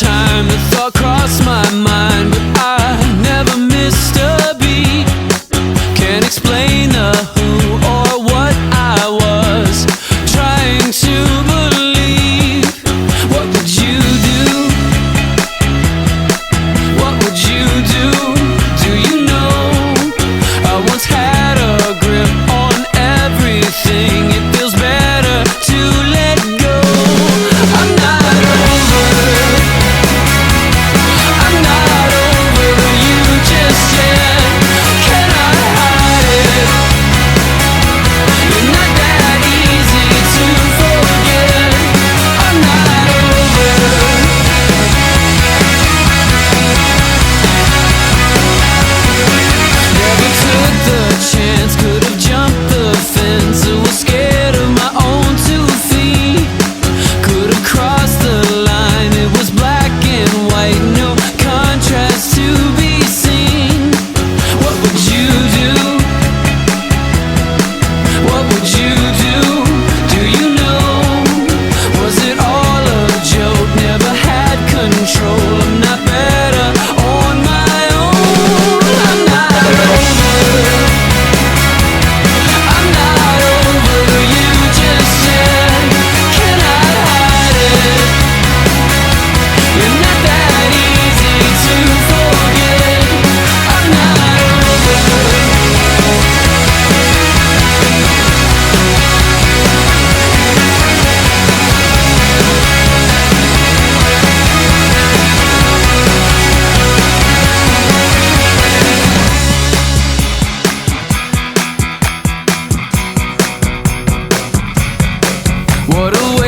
time the thought crossed my mind, but I never missed a beat. Can't explain the who or what I was trying to believe. What would you do? What would you do? Do you know I once had a grip on everything? It feels better to let go. I'm not over. I'm not over you just yet. Cannot hide it. You're not that easy to forget. I'm not over. Never took the chance, could have jumped the fence. I was scared of my own 2 feet. Could have crossed the line, it was black and white, no contrast to be seen. What would you do? What would you do? Do you know? Was it all a joke? Never had control. I'm not better on my own. I'm not over. I'm not over you just yet. Cannot hide it. You're not that easy to forget. I'm not over. What a